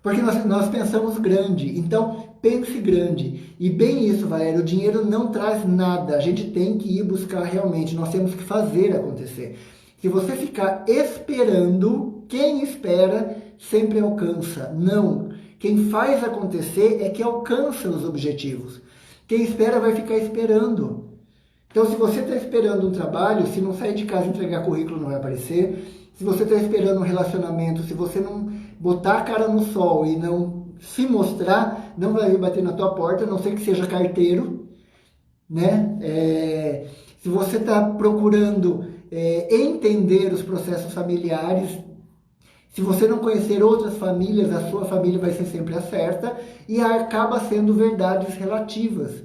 Porque nós pensamos grande. Então, pense grande. E bem isso, Valério, o dinheiro não traz nada. A gente tem que ir buscar realmente. Nós temos que fazer acontecer. Se você ficar esperando, quem espera sempre alcança. Não. Quem faz acontecer é que alcança os objetivos. Quem espera vai ficar esperando. Então, se você está esperando um trabalho, se não sair de casa e entregar currículo, não vai aparecer. Se você está esperando um relacionamento, se você não botar a cara no sol e não se mostrar, não vai vir bater na tua porta, a não ser que seja carteiro, né? Se você está procurando entender os processos familiares, se você não conhecer outras famílias, a sua família vai ser sempre a certa e acaba sendo verdades relativas.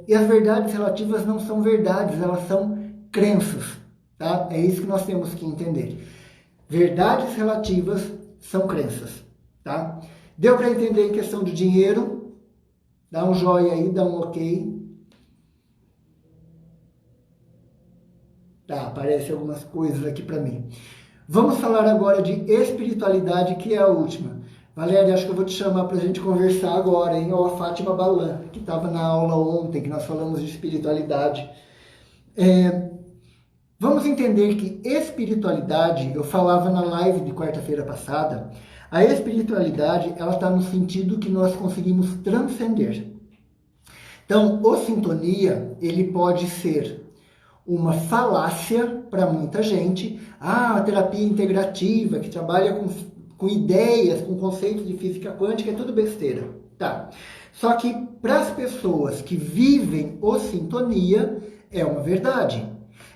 E as verdades relativas não são verdades, elas são crenças, tá? É isso que nós temos que entender. Verdades relativas são crenças, tá? Deu para entender em questão de dinheiro? Dá um joinha aí, dá um ok. Tá, aparecem algumas coisas aqui para mim. Vamos falar agora de espiritualidade, que é a última. Valéria, acho que eu vou te chamar para a gente conversar agora, hein? Ou a Fátima Balan, que estava na aula ontem, que nós falamos de espiritualidade. Vamos entender que espiritualidade, eu falava na live de quarta-feira passada, a espiritualidade, ela está no sentido que nós conseguimos transcender. Então, o sintonia, ele pode ser uma falácia para muita gente. A terapia integrativa, que trabalha com ideias, com conceitos de física quântica, é tudo besteira. Tá. Só que para as pessoas que vivem o sintonia, é uma verdade.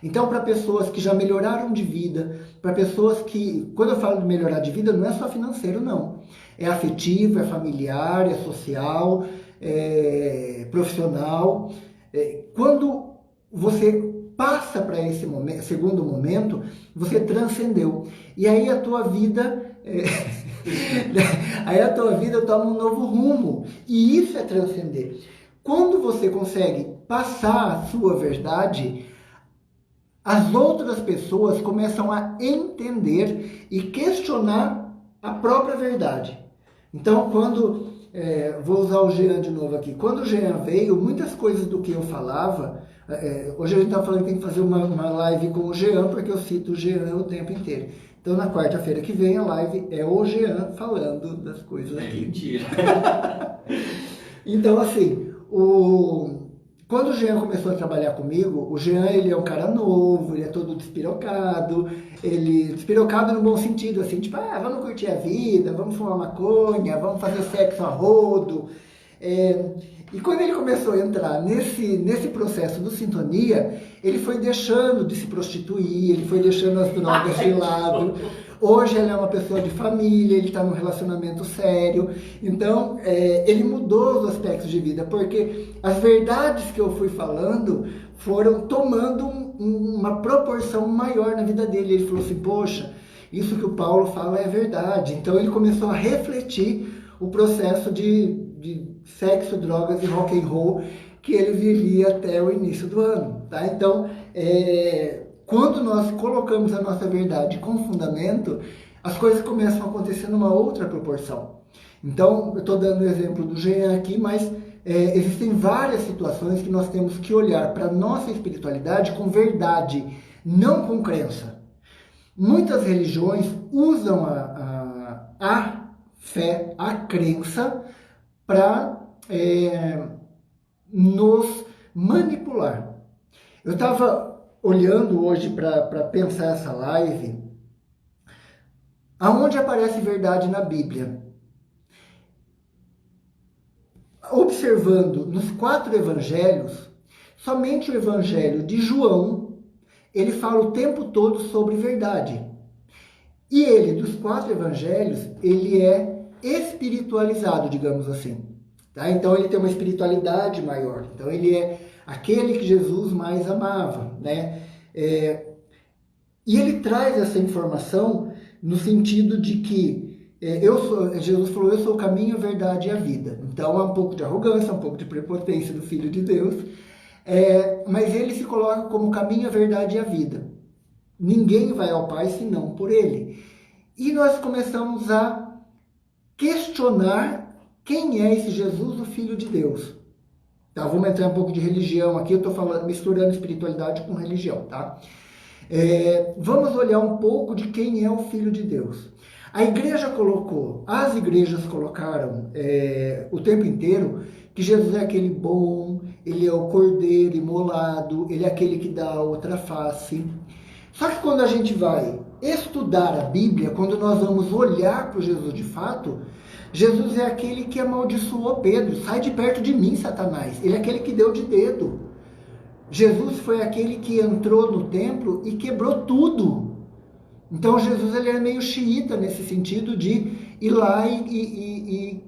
Então, para pessoas que já melhoraram de vida, para pessoas que, quando eu falo de melhorar de vida, não é só financeiro, não. É afetivo, é familiar, é social, é profissional. Quando você passa para esse segundo momento, você transcendeu. E aí a tua vida... aí a tua vida toma um novo rumo. E isso é transcender. Quando você consegue passar a sua verdade, as outras pessoas começam a entender e questionar a própria verdade. Então, quando... vou usar o Jean de novo aqui. Quando o Jean veio, muitas coisas do que eu falava... hoje a gente está falando que tem que fazer uma live com o Jean, porque eu cito o Jean o tempo inteiro. Então, na quarta-feira que vem, a live é o Jean falando das coisas aqui. Mentira. Então, assim, quando o Jean começou a trabalhar comigo, o Jean, ele é um cara novo, ele é todo despirocado, despirocado no bom sentido, assim, tipo, vamos curtir a vida, vamos fumar maconha, vamos fazer sexo a rodo. E quando ele começou a entrar nesse processo do sintonia, ele foi deixando de se prostituir, ele foi deixando as drogas de lado. Hoje ele é uma pessoa de família, ele está num relacionamento sério. Então, ele mudou os aspectos de vida, porque as verdades que eu fui falando foram tomando uma proporção maior na vida dele. Ele falou assim, poxa, isso que o Paulo fala é verdade. Então, ele começou a refletir o processo de sexo, drogas e rock and roll que ele vivia até o início do ano, tá? Então, quando nós colocamos a nossa verdade com fundamento, as coisas começam a acontecer numa outra proporção. Então, eu estou dando o exemplo do Jean aqui, mas existem várias situações que nós temos que olhar para a nossa espiritualidade com verdade, não com crença. Muitas religiões usam a fé, a crença, para nos manipular. Eu estava olhando hoje para pensar essa live, aonde aparece verdade na Bíblia. Observando nos 4 evangelhos, somente o evangelho de João, ele fala o tempo todo sobre verdade. E ele, dos 4 evangelhos, ele é espiritualizado, digamos assim. Tá? Então ele tem uma espiritualidade maior. Então ele é aquele que Jesus mais amava, né? E ele traz essa informação no sentido de que Jesus falou, eu sou o caminho, a verdade e a vida. Então há um pouco de arrogância, um pouco de prepotência do Filho de Deus, mas ele se coloca como o caminho, a verdade e a vida. Ninguém vai ao Pai senão por ele. E nós começamos a questionar quem é esse Jesus, o Filho de Deus. Tá, vamos entrar um pouco de religião aqui, eu estou misturando espiritualidade com religião, tá? Vamos olhar um pouco de quem é o Filho de Deus. As igrejas colocaram o tempo inteiro que Jesus é aquele bom, ele é o cordeiro imolado, ele é aquele que dá a outra face. Só que quando a gente vai estudar a Bíblia, quando nós vamos olhar para o Jesus de fato, Jesus é aquele que amaldiçoou Pedro. Sai de perto de mim, Satanás. Ele é aquele que deu de dedo. Jesus foi aquele que entrou no templo e quebrou tudo. Então Jesus ele é meio xiita nesse sentido de ir lá e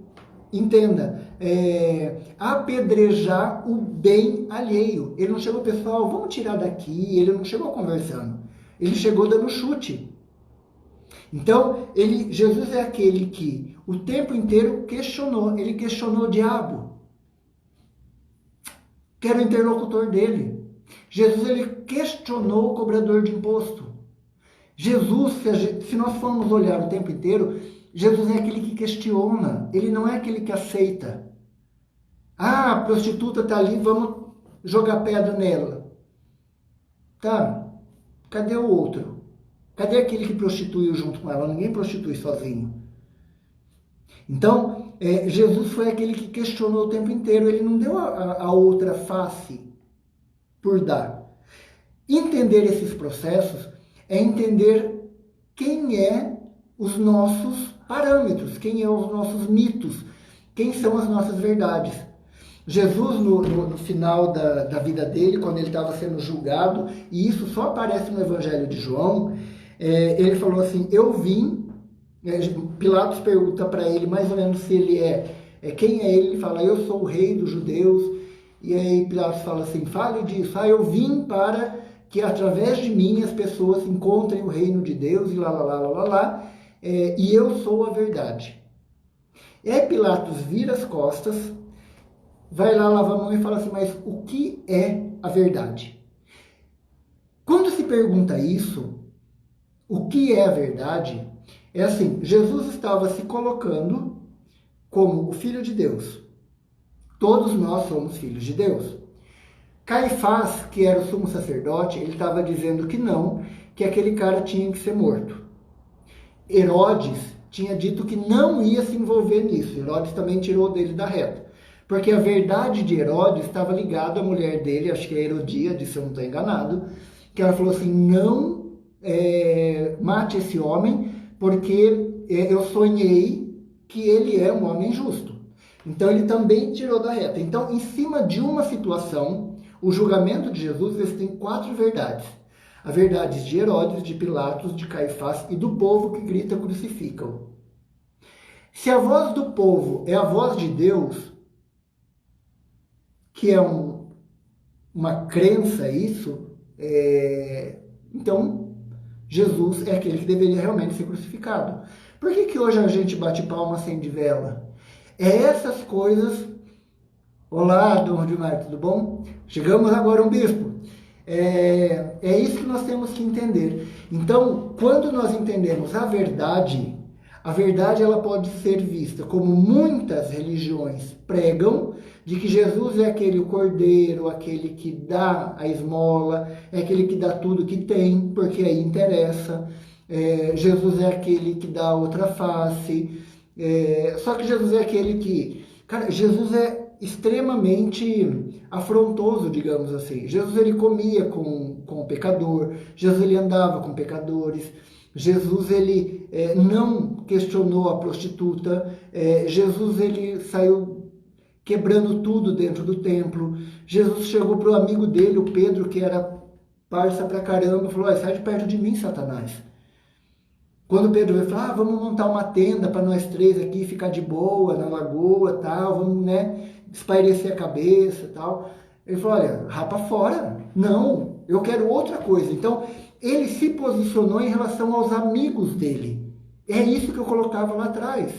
entenda, apedrejar o bem alheio. Ele não chegou, pessoal, vamos tirar daqui. Ele não chegou conversando. Ele chegou dando chute. Então, Jesus é aquele que o tempo inteiro questionou. Ele questionou o diabo, que era o interlocutor dele. Jesus ele questionou o cobrador de imposto. Jesus, se nós formos olhar o tempo inteiro, Jesus é aquele que questiona. Ele não é aquele que aceita. Ah, a prostituta está ali, vamos jogar pedra nela. Tá. Cadê o outro? Cadê aquele que prostituiu junto com ela? Ninguém prostitui sozinho. Então, Jesus foi aquele que questionou o tempo inteiro. Ele não deu a outra face por dar. Entender esses processos é entender quem é os nossos parâmetros, quem é os nossos mitos, quem são as nossas verdades. Jesus, no final da vida dele, quando ele estava sendo julgado, e isso só aparece no Evangelho de João, ele falou assim, eu vim, Pilatos pergunta para ele mais ou menos se ele quem é ele? Ele fala, eu sou o rei dos judeus, e aí Pilatos fala assim, fale disso, eu vim para que através de mim as pessoas encontrem o reino de Deus, e e eu sou a verdade. E aí Pilatos vira as costas, vai lá, lava a mão e fala assim, mas o que é a verdade? Quando se pergunta isso, o que é a verdade? É assim, Jesus estava se colocando como o Filho de Deus. Todos nós somos filhos de Deus. Caifás, que era o sumo sacerdote, ele estava dizendo que não, que aquele cara tinha que ser morto. Herodes tinha dito que não ia se envolver nisso. Herodes também tirou dele da reta. Porque a verdade de Herodes estava ligada à mulher dele, acho que é Herodíade, se eu não estou enganado, que ela falou assim, não mate esse homem, porque eu sonhei que ele é um homem justo. Então ele também tirou da reta. Então, em cima de uma situação, o julgamento de Jesus tem 4 verdades. A verdade de Herodes, de Pilatos, de Caifás e do povo que grita crucificam. Se a voz do povo é a voz de Deus, que é uma crença isso, então Jesus é aquele que deveria realmente ser crucificado. Por que hoje a gente bate palma, acende vela? Essas coisas... Olá, Dom Rodimar, tudo bom? Chegamos agora a um bispo. É isso que nós temos que entender. Então, quando nós entendemos a verdade ela pode ser vista como muitas religiões pregam, de que Jesus é aquele o cordeiro, aquele que dá a esmola, é aquele que dá tudo que tem, porque aí interessa. Jesus é aquele que dá a outra face. Só que Jesus é aquele que... Cara, Jesus é extremamente afrontoso, digamos assim. Jesus ele comia com o pecador, Jesus ele andava com pecadores, Jesus ele não questionou a prostituta, Jesus ele saiu quebrando tudo dentro do templo. Jesus chegou para o amigo dele, o Pedro, que era parça pra caramba, falou, sai de perto de mim, Satanás. Quando Pedro vai falar, vamos montar uma tenda para nós três aqui, ficar de boa na lagoa, tal, vamos, né, espairecer a cabeça, tal. Ele falou, olha, rapa fora. Não, eu quero outra coisa. Então, ele se posicionou em relação aos amigos dele. É isso que eu colocava lá atrás,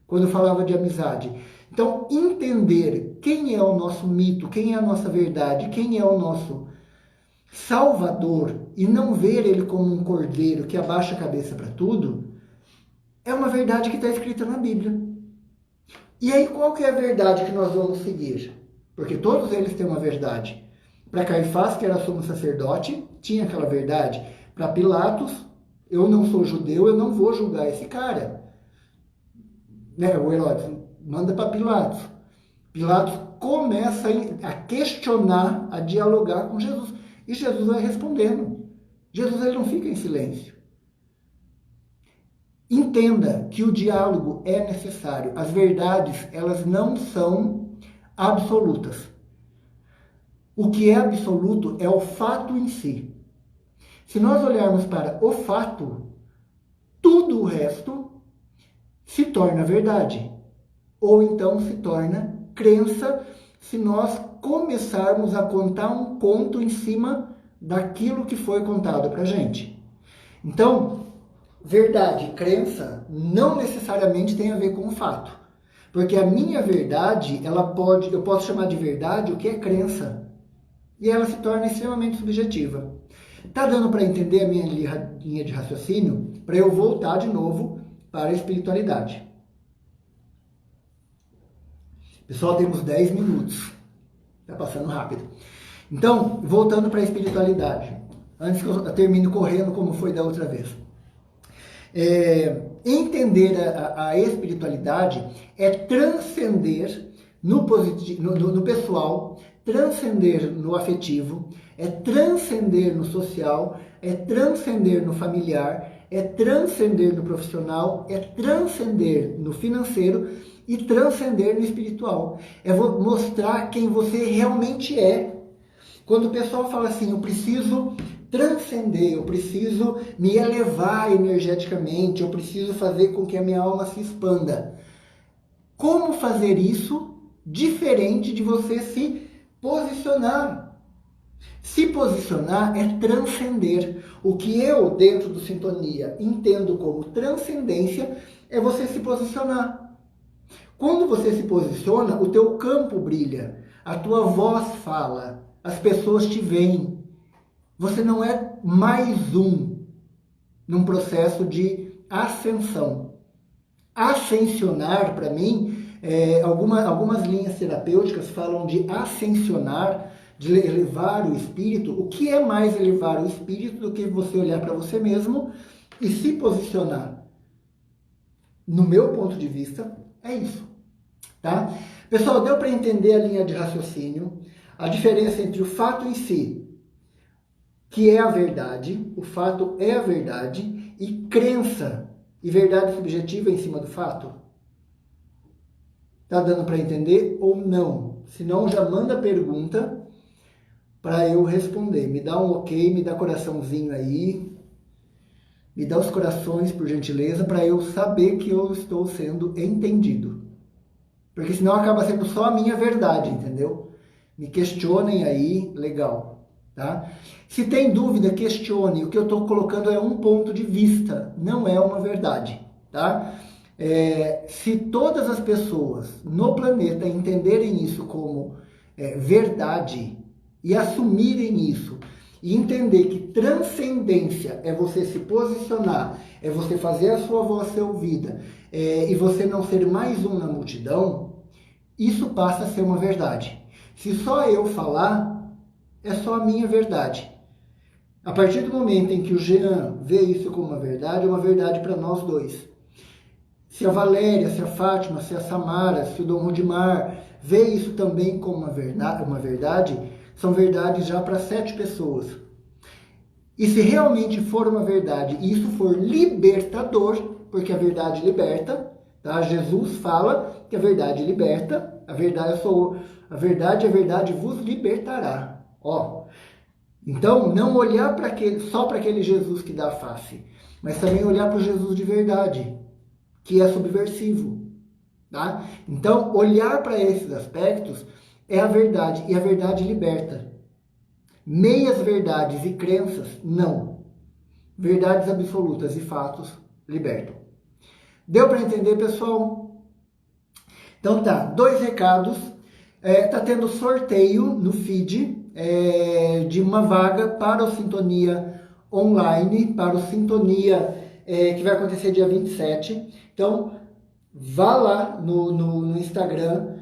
quando eu falava de amizade. Então, entender quem é o nosso mito, quem é a nossa verdade, quem é o nosso Salvador, e não ver ele como um cordeiro que abaixa a cabeça para tudo, é uma verdade que está escrita na Bíblia. E aí, qual que é a verdade que nós vamos seguir? Porque todos eles têm uma verdade. Para Caifás, que era sumo sacerdote, tinha aquela verdade. Para Pilatos, eu não sou judeu, eu não vou julgar esse cara. Né? O Herodes manda para Pilatos. Pilatos começa a questionar, a dialogar com Jesus. E Jesus vai respondendo. Jesus ele não fica em silêncio. Entenda que o diálogo é necessário. As verdades, elas não são absolutas. O que é absoluto é o fato em si. Se nós olharmos para o fato, tudo o resto se torna verdade. Ou então se torna crença, se nós começarmos a contar um conto em cima daquilo que foi contado para a gente. Então, verdade e crença não necessariamente tem a ver com o fato. Porque a minha verdade, eu posso chamar de verdade o que é crença. E ela se torna extremamente subjetiva. Tá dando para entender a minha linha de raciocínio? Para eu voltar de novo para a espiritualidade. Pessoal, temos 10 minutos. Tá passando rápido. Então, voltando para a espiritualidade. Antes que eu termine correndo como foi da outra vez. Entender a espiritualidade é transcender no pessoal, transcender no afetivo, é transcender no social, é transcender no familiar, é transcender no profissional, é transcender no financeiro e transcender no espiritual. É mostrar quem você realmente é. Quando o pessoal fala assim, eu preciso transcender, eu preciso me elevar energeticamente, eu preciso fazer com que a minha alma se expanda. Como fazer isso diferente de você se posicionar? Se posicionar é transcender. O que eu, dentro do Sintonia, entendo como transcendência é você se posicionar. Quando você se posiciona, o teu campo brilha, a tua voz fala, as pessoas te veem. Você não é mais um num processo de ascensão. Ascensionar, para mim, algumas linhas terapêuticas falam de ascensionar, de elevar o espírito. O que é mais elevar o espírito do que você olhar para você mesmo e se posicionar? No meu ponto de vista, é isso. Tá? Pessoal, deu para entender a linha de raciocínio, a diferença entre o fato em si, que é a verdade, o fato é a verdade, e crença e verdade subjetiva em cima do fato? Tá dando para entender ou não? Se não, já manda pergunta para eu responder. Me dá um ok, me dá coraçãozinho aí, me dá os corações, por gentileza, para eu saber que eu estou sendo entendido. Porque senão acaba sendo só a minha verdade, entendeu? Me questionem aí, legal. Tá? Se tem dúvida, questione. O que eu estou colocando é um ponto de vista, não é uma verdade. Tá? Se todas as pessoas no planeta entenderem isso como verdade e assumirem isso, e entender que transcendência é você se posicionar, é você fazer a sua voz ser ouvida, e você não ser mais um na multidão, isso passa a ser uma verdade. Se só eu falar, é só a minha verdade. A partir do momento em que o Jean vê isso como uma verdade, é uma verdade para nós dois. Se a Valéria, se a Fátima, se a Samara, se o Dom Rudimar vê isso também como uma verdade, são verdades já para 7 pessoas. E se realmente for uma verdade, e isso for libertador, porque a verdade liberta, tá? Jesus fala que a verdade liberta, a verdade vos libertará. Ó. Então, não olhar só para aquele Jesus que dá a face. mas também olhar para o Jesus de verdade, que é subversivo. Tá? Então, olhar para esses aspectos é a verdade, e a verdade liberta. Meias verdades e crenças, não. Verdades absolutas e fatos libertam. Deu para entender, pessoal? Então tá, 2 recados. Tá tendo sorteio no feed de uma vaga para o Sintonia Online, para o Sintonia que vai acontecer dia 27. Então, vá lá no Instagram,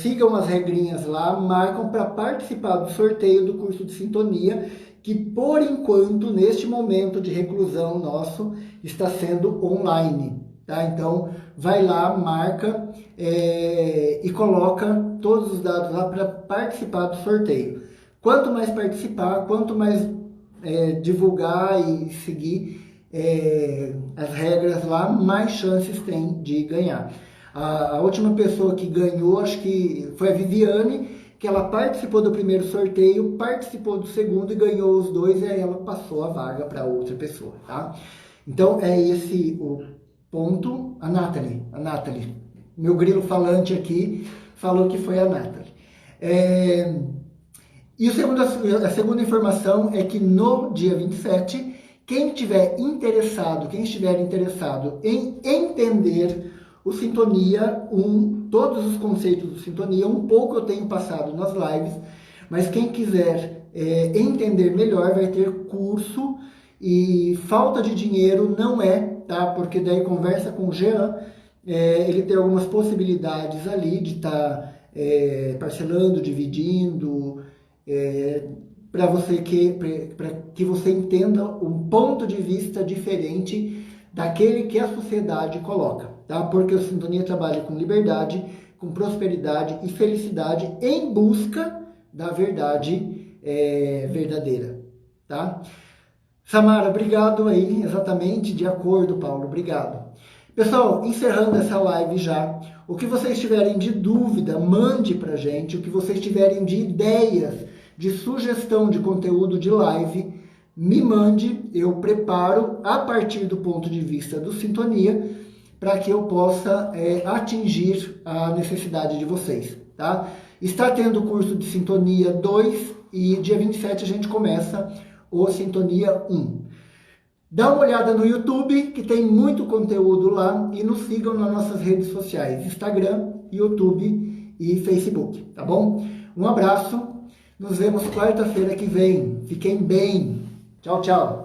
sigam as regrinhas lá, marcam para participar do sorteio do curso de Sintonia, que por enquanto, neste momento de reclusão nosso, está sendo online. Tá? Então, vai lá, marca e coloca todos os dados lá para participar do sorteio. Quanto mais participar, quanto mais divulgar e seguir as regras lá, mais chances tem de ganhar. A última pessoa que ganhou, acho que foi a Viviane, que ela participou do primeiro sorteio, participou do segundo e ganhou os 2, e aí ela passou a vaga para outra pessoa, tá? Então, é esse o ponto. A Nathalie, meu grilo falante aqui, falou que foi a Nathalie. E a segunda informação é que no dia 27, quem estiver interessado em entender o Sintonia 1, todos os conceitos do Sintonia, um pouco eu tenho passado nas lives, mas quem quiser entender melhor vai ter curso, e falta de dinheiro não é, tá? Porque daí conversa com o Jean, ele tem algumas possibilidades ali de estar parcelando, dividindo, para que você entenda um ponto de vista diferente daquele que a sociedade coloca, tá? Porque o Sintonia trabalha com liberdade, com prosperidade e felicidade em busca da verdade verdadeira, tá? Samara, obrigado aí, exatamente, de acordo, Paulo, obrigado. Pessoal, encerrando essa live já, o que vocês tiverem de dúvida, mande pra gente, o que vocês tiverem de ideias, de sugestão de conteúdo de live, me mande, eu preparo a partir do ponto de vista do Sintonia, para que eu possa atingir a necessidade de vocês, tá? Está tendo o curso de Sintonia 2 e dia 27 a gente começa o Sintonia 1. Dá uma olhada no YouTube, que tem muito conteúdo lá, e nos sigam nas nossas redes sociais, Instagram, YouTube e Facebook, tá bom? Um abraço, nos vemos quarta-feira que vem. Fiquem bem. Tchau, tchau.